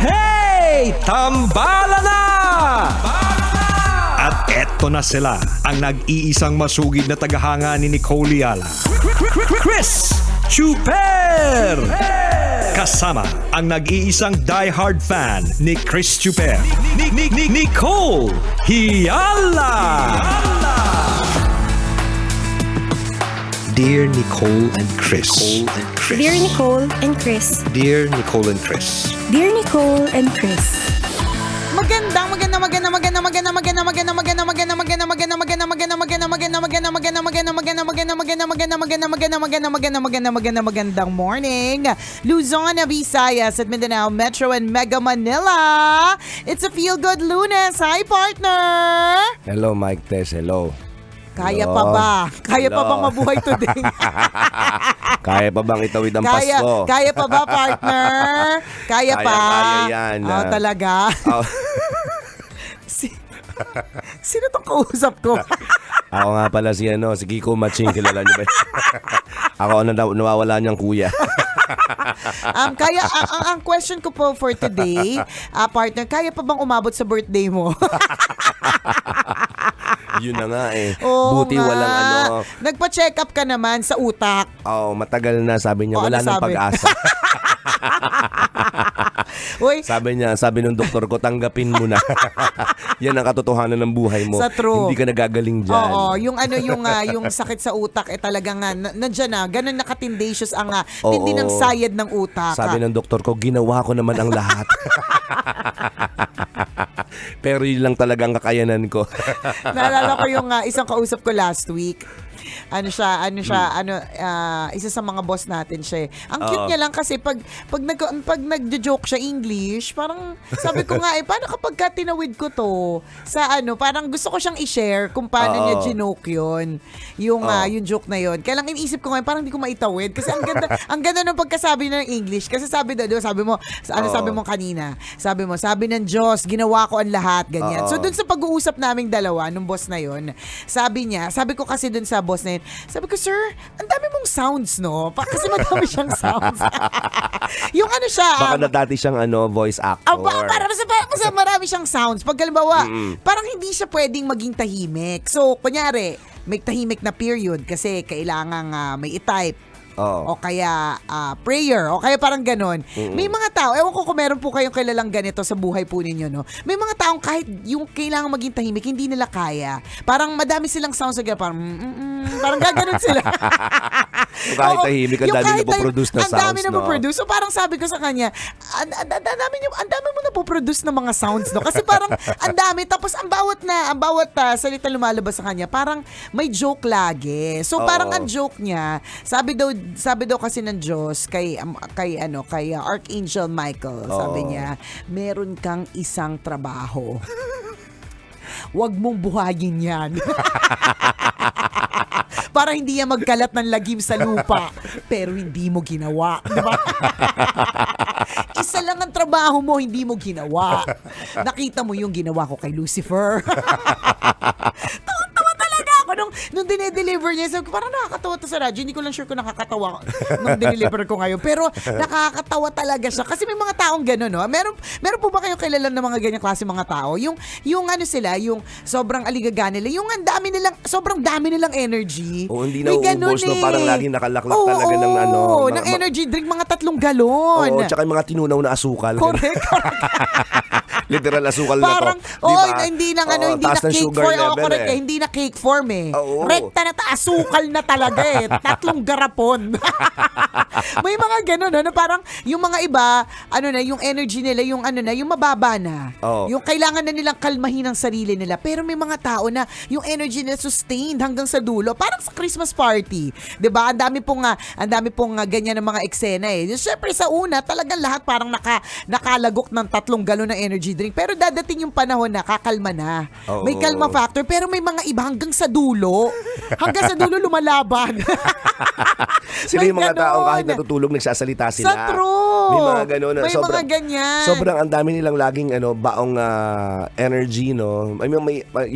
Hey! Tambala na! At eto na sila, ang nag-iisang masugid na tagahanga ni Nicole Yala. Chris Chuper! Kasama ang nag-iisang die-hard fan ni Chris Chuper, Nicole Yala! Dear Nicole and Chris. Dear Nicole and Chris. Dear Nicole and Chris. Dear Nicole and Chris. Magandang morning, Luzon, Visayas at Mindanao Metro and Mega Manila. It's a feel good Lunes. Hi, partner. Hello, Mike Tess. Hello. Kaya pa ba? Kaya pa bang mabuhay today? Kaya pa bang itawid ang Pasko? Kaya pa ba, partner? Kaya pa? Kaya yan. Oh, talaga? Oh. Sino tong kausap ko? Ako nga pala si Kiko Maching. Kilala niyo ba? Ako nawawala niyang kuya. Kaya ang question ko po for today, partner, kaya pa bang umabot sa birthday mo? Yun na nga eh. Oo Buti nga. walang Nagpa-check up ka naman sa utak. matagal na sabi niya. Wala nang pag-asa. Uy, Sabi ng doktor ko, tanggapin mo na. Yan ang katotohanan ng buhay mo. Sa true. Hindi ka nagagaling dyan. oo, yung sakit sa utak talagang nandiyan na, ganun nakatindatious ang tindi ng sayad ng utak. Sabi ng doktor ko, ginawa ko naman ang lahat. Pero yun lang talagang kakayanan ko. Naalala ko yung isang kausap ko last week. Isa sa mga boss natin siya. Ang cute niya lang kasi pag nagjo-joke siya English, parang sabi ko nga paano kapag tinawid ko to sa parang gusto ko siyang i-share kung paano niya ginoke yun. Yung joke na yun. Kaya lang iniisip ko ngayon, parang hindi ko maitawid kasi ang ganda ng pagkasabi ng English kasi sabi mo kanina, sabi ng Diyos, ginawa ko ang lahat, ganyan. So dun sa pag-uusap naming dalawa nung boss na yun, sabi ko kasi dun sa boss na yun, sabi ko, sir, ang dami mong sounds, no? Kasi madami siyang sounds. Yung siya. Baka na dati siyang voice actor. Parang marami siyang sounds. Pag halimbawa, parang hindi siya pwedeng maging tahimik. So, kunyari, may tahimik na period kasi kailangang may i-type. O kaya prayer, o kaya parang ganon. May mga tao, ewan ko kung meron po kayong kilalang ganito sa buhay po ninyo, no? May mga taong kahit yung kailangan maging tahimik, hindi nila kaya. Parang madami silang sounds, parang parang gaganon sila. Kahit tahimik, ang dami napoproduce na sounds, ang dami napoproduce. So parang sabi ko sa kanya, ang dami mo napoproduce ng mga sounds, no? Kasi parang ang dami, tapos ang bawat salita lumalabas sa kanya, parang may joke lagi. So parang ang joke niya, sabi daw kasi ng Diyos kay Archangel Michael, sabi niya, meron kang isang trabaho. Huwag mong buhayin yan. Para hindi yan magkalat ng lagim sa lupa. Pero hindi mo ginawa. Diba? Isa lang ang trabaho mo, hindi mo ginawa. Nakita mo yung ginawa ko kay Lucifer. Tawa talaga ako nung dinedeliver niya. So, parang nakakatawa to sa radyo. Hindi ko lang sure kung nakakatawa nung dinedeliver ko ngayon. Pero nakakatawa talaga siya. Kasi may mga taong gano'n, no? Meron po ba kayong kilala ng mga ganyang klase mga tao? Yung yung sobrang aligaga nila. Yung sobrang dami nilang energy. Hindi na uubos, no? Parang laging nakalaklak talaga ng energy drink, mga 3 galon. Tsaka yung mga tinunaw na asukal. Correct. Literal asukal na to. Parang, diba? hindi na cake form. Correct, hindi na cake form eh. Rekta na asukal na talaga eh. 3 garapon. May mga ganun, no? Parang yung mga iba, yung energy nila, yung mababa na. Yung kailangan na nilang kalmahin ang sarili nila. Pero may mga tao na yung energy nila sustained hanggang sa dulo. Parang sa Christmas party. 'Di ba? Ang dami pong ganyan ng mga eksena eh. Siyempre sa una, talagang lahat parang nakalagok ng 3 galon ng energy drink. Pero dadating yung panahon na kakalma na. May kalma factor. Pero may mga iba hanggang sa dulo. Hanggang sa dulo lumalaban. Sila yung mga tao kahit natutulog nagsasalita sila. Sa true. May mga ganun. May mga ganyan. Sobrang ang dami nilang laging baong energy, no?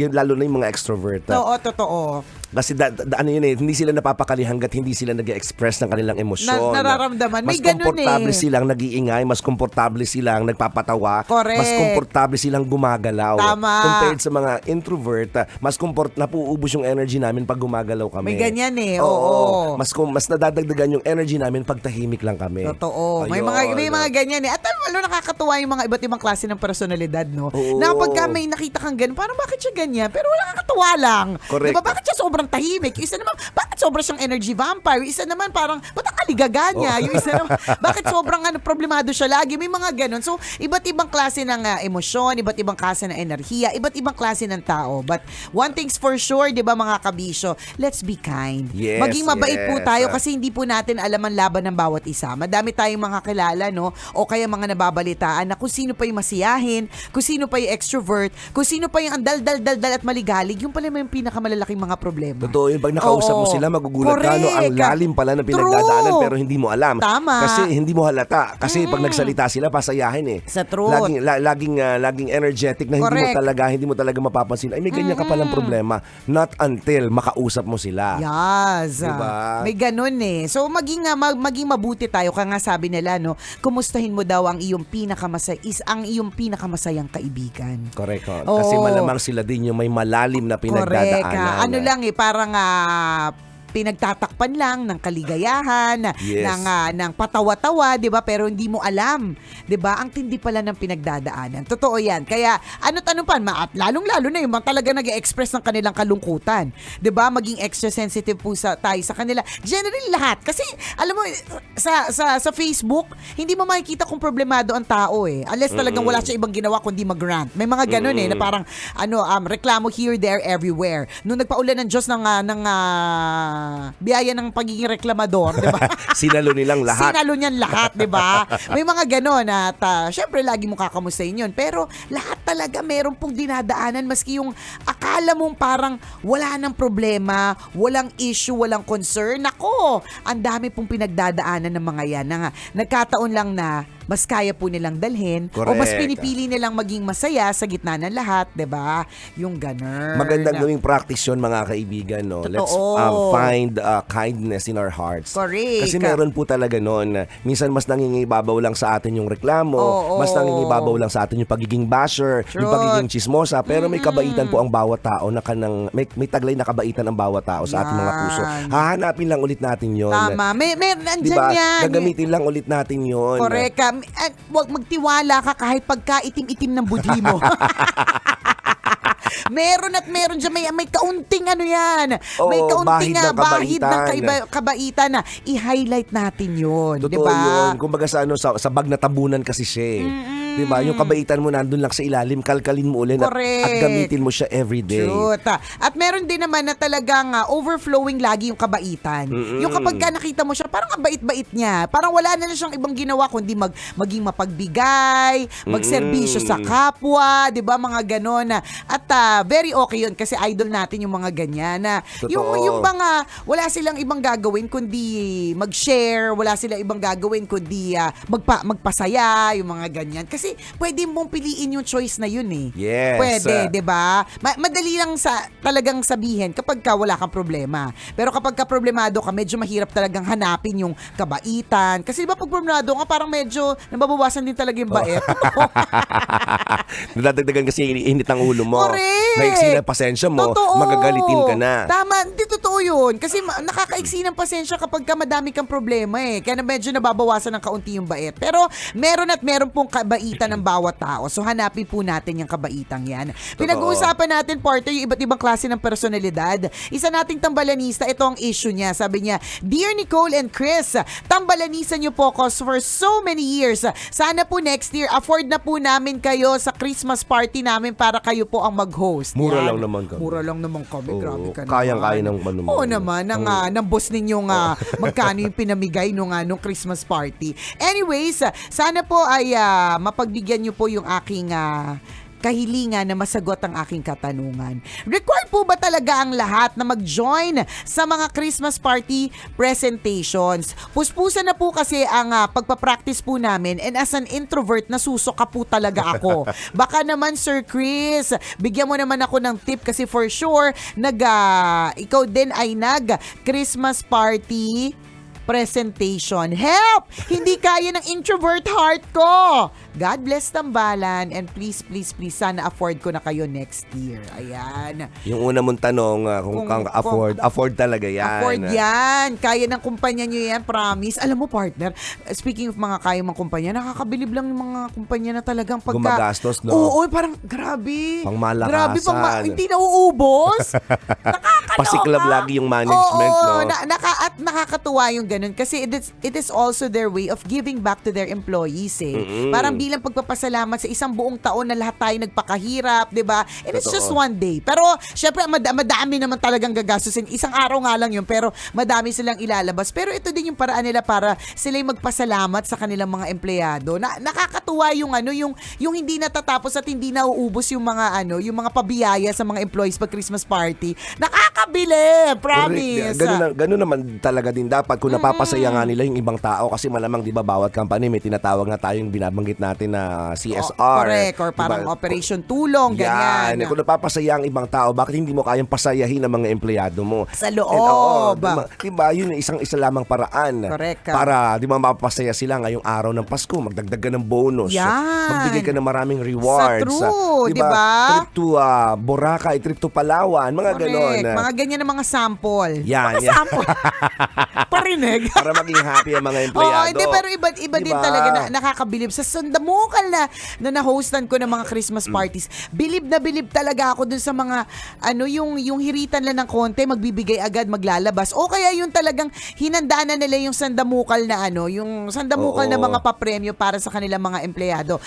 Lalo na yung mga extrovert. Oo, totoo. Kasi ano yun hindi sila napapakali hanggat hindi sila nag-express ng kanilang emosyon. Nararamdaman. May Mas ganun komportable eh. silang nag-iingay, mas komportable silang nagpapatawa, Correct. mas komportable silang gumagalaw. Tama. Compared sa mga introvert, mas napuubos yung energy namin pag gumagalaw kami. May ganyan eh, oo. Mas nadadagdagan yung energy namin pag tahimik lang kami. Totoo. May Ayun. mga ganyan eh. At nakakatuwa yung mga iba't ibang klase ng personalidad, no? Oo. Na pagka may nakita kang ganun, parang bakit siya ganyan? Pero wala kakatuwa lang. Correct. Diba? Bakit siya sobrang tahimik? Yung isa naman, bakit sobrang siyang energy vampire? Yung isa naman parang, ba't ang kaligaga niya? Yung isa naman, bakit sobrang problemado siya lagi? May mga ganun. So, iba't ibang klase ng emosyon, iba't ibang klase ng enerhiya, iba't ibang klase ng tao. But one thing's for sure, di ba mga kabisyo, let's be kind. Yes, Maging mabait po yes. tayo kasi hindi po natin alam ang laban ng bawat isa. Madami tayong mga kilala, no? O kaya mga nababalitaan na kung sino pa yung masiyahin, kung sino pa yung extrovert, kung sino pa yung andal-dal-dal at maligalig, yung pala yung pinakamalalaking mga problema. Totoo yun. Pag nakausap mo Oo. sila, magugulat ka, no? Ang Correct. lalim pala ng pinagdadaanan True. pero hindi mo alam. Tama. Kasi hindi mo halata. Kasi pag nagsalita sila, pasayahin eh. Sa truth. Laging energetic na hindi mo talaga mapapansin. Ay, may ganyan ka palang problema. Not until makausap mo sila. Yes. Diba? May ganun eh. So maging mabuti tayo. Kaya nga sabi nila, no, kumustahin mo daw ang iyong pinakamasayang kaibigan. Correct. Oo. Kasi malamang sila din yung may malalim na pinagdadaanan. Correct. Ano lang eh, parang pinagtatakpan lang ng kaligayahan, Yes. ng patawa-tawa, 'di ba? Pero hindi mo alam, 'di ba? Ang tindi pala ng pinagdadaanan. Totoo 'yan. Kaya ano't ano pa, at lalong-lalo na yung mga talaga nag-e-express ng kanilang kalungkutan, 'di ba? Maging extra sensitive po tayo sa kanila. Generally lahat kasi alam mo sa Facebook, hindi mo makikita kung problemado ang tao eh. Unless talagang wala siya ibang ginawa kundi mag-rant. May mga ganun eh na parang reklamo here, there, everywhere. Nung nagpaulan ng Diyos ng biyaya ng pagiging reklamador, 'di ba? Sinalo nilang lahat. Sinalo niyan lahat, 'di ba? May mga gano'n at syempre lagi mo kakamustahin 'yun, pero lahat talaga meron pong dinadaanan maski yung akala mong parang wala nang problema, walang issue, walang concern. Nako, ang dami pong pinagdadaanan ng mga 'yan na nagkataon lang na mas kaya po nilang dalhin o mas Correct. pinipili nilang maging masaya sa gitna ng lahat, 'di ba? Yung ganun. Magandang gawing practice yun mga kaibigan. No? Let's Totoo. find kindness in our hearts. Correct. Kasi meron po talaga noon. Minsan mas nangingibabaw lang sa atin yung reklamo. Oo. Mas nangingibabaw lang sa atin yung pagiging basher, yung Truth. pagiging chismosa. Pero may kabaitan po ang bawat tao. May taglay na kabaitan ang bawat tao sa ating mga puso. Yan. Hahanapin lang ulit natin yun. Tama. Nandyan Diba? yan. Gagamitin lang ulit natin yun. Correct ka. Huwag magtiwala ka kahit pagka itim-itim ng budhi mo. Meron dyan, may kaunting ano yan. May Oo, kaunting bahid ng bahid ng kabaitan. kabaitan na i-highlight natin yun. Totoo Diba? yun. Kumbaga sa bag na tabunan kasi siya. Diba? Yung kabaitan mo nandun lang sa ilalim, kalkalin mo ulit at Correct. gamitin mo siya everyday. Truth. At meron din naman na talagang overflowing lagi yung kabaitan. Yung kapag ka nakita mo siya, parang ang bait-bait niya. Parang wala na siyang ibang ginawa kundi maging mapagbigay, magserbisyo sa kapwa, 'di ba? Mga ganon. At very okay yun kasi idol natin yung mga ganyan. Totoo. Yung mga wala silang ibang gagawin kundi mag-share, wala silang ibang gagawin kundi magpasaya, yung mga ganyan. Kasi pwede mong piliin yung choice na yun eh. Yes. Pwede, 'di ba? Madali lang talagang sabihin kapag ka wala kang problema. Pero kapag ka problemado ka, medyo mahirap talagang hanapin yung kabaitan. Kasi 'di ba pag problemado ka, parang medyo nababawasan din talaga yung bait. Nadadagdagan kasi init ang ulo mo. Correct. Maiksi na pasensya mo, Totoo. magagalitin ka na. Tama, hindi totoo yun. Kasi nakakaiksi ng pasensya kapag ka madami kang problema eh. Kaya medyo nababawasan ng kaunti yung bait. Pero meron pong kabaitan ng bawat tao. So hanapin po natin yung kabaitang yan. Pinag-uusapan natin, partner, yung iba't ibang klase ng personalidad. Isa nating tambalanista, ito ang issue niya. Sabi niya, Dear Nicole and Chris, tambalanisan niyo po cause for so many years. Sana po next year, afford na po namin kayo sa Christmas party namin para kayo po ang mag-host. Mura Yan. lang naman kami. Mura lang naman kami. Oo, Grabe ka naman. kayang-kaya ng ano mo. Oo naman. Ng boss ninyong magkano yung pinamigay nung Christmas party. Anyways, sana po ay mapagbigyan niyo po yung aking kahilingan na masagot ang aking katanungan. Required po ba talaga ang lahat na mag-join sa mga Christmas party presentations? Puspusan na po kasi ang pagpapractice po namin, and as an introvert, nasusuka po talaga ako. Baka naman, Sir Chris, bigyan mo naman ako ng tip kasi for sure, ikaw din ay nag-Christmas party presentation. Help! Hindi kaya ng introvert heart ko. God bless Tambalan, and please, please, please, sana afford ko na kayo next year. Ayan. Yung una mong tanong, kung afford talaga yan. Afford yan. Kaya ng kumpanya nyo yan, promise. Alam mo, partner, speaking of mga kaya mga kumpanya, nakakabilib lang yung mga kumpanya na talagang gumagastos, no? Oo, parang grabe. Pangmalakasan. Grabe, hindi nauubos. Nakakaloka. Pasiklab lagi yung management, oo, no? At nakakatuwa yung ganun kasi it is also their way of giving back to their employees eh. Mm-mm. Parang bilang pagpapasalamat sa isang buong taon na lahat tayo nagpakahirap, 'di ba? And it's just one day. Pero syempre madami naman talagang gagastusin. Isang araw nga lang 'yun, pero madami silang ilalabas. Pero ito din yung paraan nila para sila yung magpasalamat sa kanilang mga empleyado. Nakakatuwa yung yung hindi natatapos at hindi nauubos yung mga yung mga pabiyaya sa mga employees pag Christmas party. Nakakabili, promise. Ganun naman talaga din dapat kung napapasaya nga nila yung ibang tao kasi malamang 'di ba bawat company may tinatawag na tayong binabanggit natin na CSR. Correct, or parang operation tulong, ganyan. Kung napapasaya ang ibang tao, bakit hindi mo kayang pasayahin ang mga empleyado mo? Sa loob. Diba, yun isa lamang paraan. Correct. Para, di ba, mapapasaya sila ngayong araw ng Pasko, magdagdag ka ng bonus. Yan. Magbigay ka ng maraming rewards. Sa true, diba? Trip to Boracay, trip to Palawan, mga ganon. Mga ganyan na mga sample. Yan. Mga sample. Parinig. Para maging happy ang mga empleyado. Oo, hindi, pero iba din Diba? talaga na nakakabilib. Sa sandamukal na na-hostan ko ng mga Christmas parties, bilib na bilib talaga ako dun sa mga, yung hiritan lang ng konti, magbibigay agad, maglalabas. O kaya yung talagang hinandaan na nila yung sandamukal na yung sandamukal na mga papremyo para sa kanilang mga empleyado.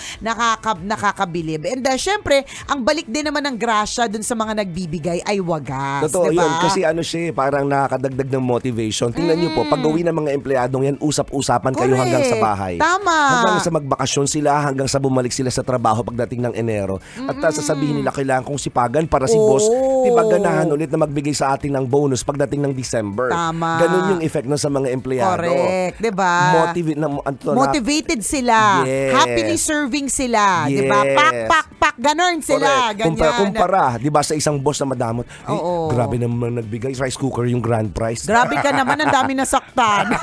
Nakakabilib. And syempre, ang balik din naman ng grasya dun sa mga nagbibigay ay wagas. Totoo diba? yun. Kasi siya, parang nakakadagdag ng motivation. Tingnan niyo po, pag-uwi ng mga empleyadong yan, usap-usapan kayo hanggang sa bahay. Tama. Hanggang sa magbakasyon sila, hanggang sa bumalik sila sa trabaho pagdating ng Enero. At sasabihin nila, kailangan kong sipagan para si boss, diba, ganahan ulit na magbigay sa atin ng bonus pagdating ng December. Tama. Ganun yung effect nun sa mga empleyado. Correct, diba? Motivated sila. Yes. Happily serving sila. Yes. Diba? Pak, ganun sila. Correct. Ganyan. Kumpara, diba, sa isang boss na madamot, Oo. grabe naman nagbigay rice cooker yung grand prize. Grabe ka naman, ang dami nasaktan.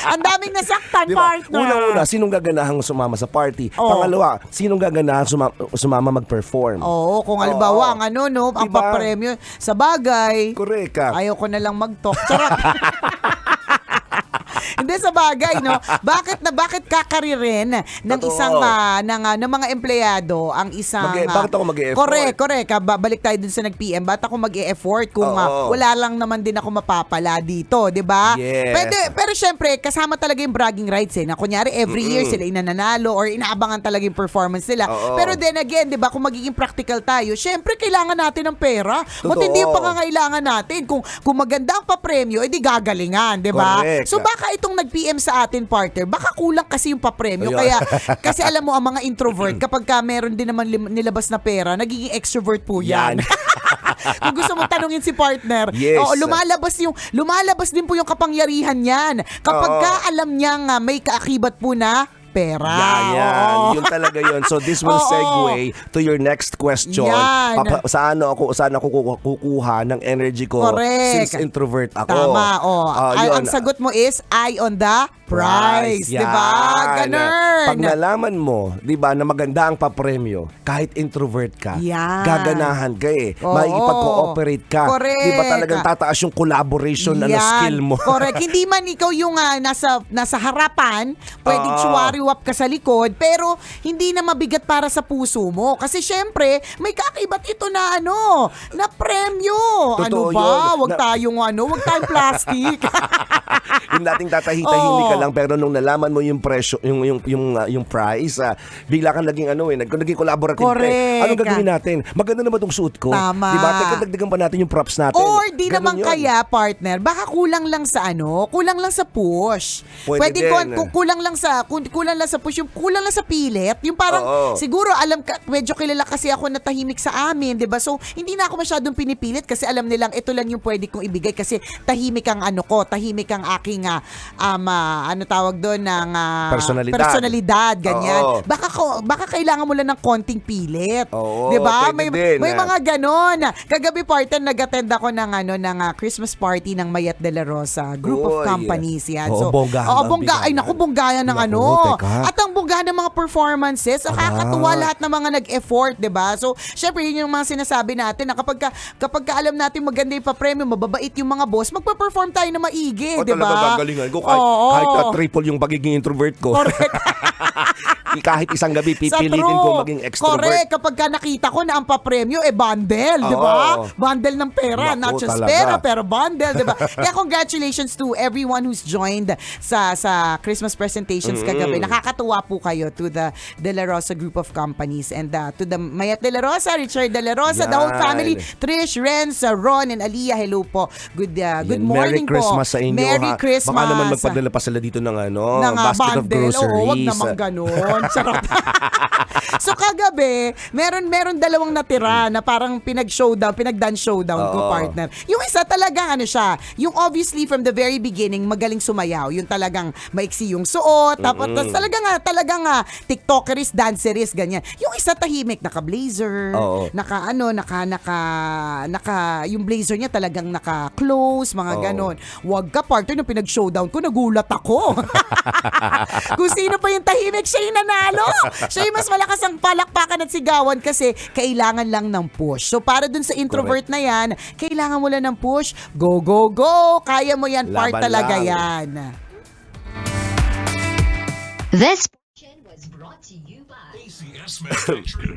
Ang daming nasaktan, Diba? partner. Una-una, sinong gaganahang sumama sa party? Oo. Pangalawa, sinong gaganahang sumama mag-perform? Oo, kung halimbawa, ang ang Diba? papremyo, sa bagay, Correct ka. ayaw ko na lang mag-talk. Charot. Hindi, sa bagay, no? Bakit kakaririn ng Totoo. isang ng mga empleyado ang isang Bakit ako mag-e-effort? Correct. Balik tayo dun sa nag-PM. Bakit ako mag-e-effort kung Oo. wala lang naman din ako mapapala dito, 'di ba? Yes. Pero syempre, kasama talaga yung bragging rights na kunyari every year sila inananalo or inaabangan talaga yung performance nila. Oo. Pero then again, 'di ba, kung magiging practical tayo, syempre kailangan natin ng pera. Matindi yung pangangailangan natin. Kung maganda ang papremyo, edi gagalingan, 'di ba? Correct. So baka itong nag-PM sa atin, partner, baka kulang kasi yung papremyo. Ayun. Kaya, kasi alam mo, ang mga introvert, kapag meron din naman nilabas na pera, nagiging extrovert po yan. Kung gusto mo tanungin si partner, Yes. lumalabas din po yung kapangyarihan niyan. Kapag ka alam niyang may kaakibat po na pera. Yan. Oo. Yun talaga yun. So this will Oo. segue to your next question. Yan. Saan ako kukuha ng energy ko Correct. since introvert ako? Tama. Yun. Ang sagot mo is eye on the prize. Yan. Diba? Ganun. Pag nalaman mo, diba, na maganda ang papremyo, kahit introvert ka, Yan. gaganahan ka Oo. Makikipag-cooperate ka. Correct. Diba talagang tataas yung collaboration na skill mo? Correct. Hindi man ikaw yung nasa harapan, pwedeng Oo. tsuwari-wap ka sa likod, pero hindi na mabigat para sa puso mo. Kasi syempre, may kaakibat ito na na premyo. Totoo Ano ba? yun. Wag tayong plastic. Yung dating tatahitahimik ka Oo. lang, pero nung nalaman mo yung presyo, yung price, bigla kang naging naging collaborative ka. Correct. Anong gagawin natin? Maganda naman tong suot ko. Tama. Diba? Teka, dagdagan pa natin yung props natin. Or di Ganun naman yun. kaya, partner, baka kulang lang sa push. Pwede din. Kulang lang kulang lang sa push, yung kulang lang sa pilit. Yung parang, Oo. siguro, medyo kilala kasi ako na tahimik sa amin, di ba? So, hindi na ako masyadong pinipilit kasi alam nilang ito lang yung pwede kong ibigay kasi tahimik ang tahimik ang aking, ano tawag doon, ng personalidad, ganyan. Oo. Baka kailangan mo lang ng konting pilit. Oo, di ba? pwede din, May mga ganon. Kagabi partner, nag-attend ako ng Christmas party ng Mayat de la Rosa, group of Uy. companies yan. Oo, bonggahan oo, ang bongga. Ay, bigayan. naku, bonggahan ng Naku, teka. At ang bonggahan ng mga performances, nakakatuwa lahat ng mga nag-effort, di ba? So, syempre, yun yung mga sinasabi natin na kapag ka alam natin maganda yung pa-premyo, mababait yung mga boss, magpa-perform tayo na maigi, di ba? Talaga gagalingan ko. Kahit triple yung pagiging introvert ko. Correct. Kahit isang gabi pipilitin ko maging extrovert. Correct. Kapag nakita ko na ang papremyo, bundle, di ba? Oo. Bundle ng pera. Naku, Not just talaga. pera, pero bundle, di ba? Kaya congratulations to everyone who's joined sa Christmas presentations kagabi. Nakakatuwa po kayo to the De La Rosa group of companies and to the Mayat De La Rosa, Richard De La Rosa, the whole Yan. family, Trish, Renz, Ron, and Aliyah. Hello po. Good morning Merry Christmas po. sa inyo. Merry Christmas. Baka naman magpadala pa sila dito ng basket of bundle. groceries. Oo, wag naman ganun. Charot. So kagabi, meron dalawang natira na parang pinag-dance showdown ko, Oo. partner. Yung isa talagang siya, yung obviously from the very beginning magaling sumayaw, yung talagang maiksi yung suot, tapos talagang TikTokeris, danceris, ganyan. Yung isa tahimik, naka-blazer, Oo. yung blazer niya talagang naka-close, mga ganon. Wag ka, partner, nung pinag-showdown ko, nagulat ako. Kung sino pa yung tahimik, siya yung nanalo. Siya yung mas malakas ang palakpakan at sigawan kasi kailangan lang ng push. So para dun sa introvert na yan, kailangan mo lang ng push. Go, go, go! Kaya mo yan, part Laban talaga lang. yan. This was brought to you by ACS Manufacturing.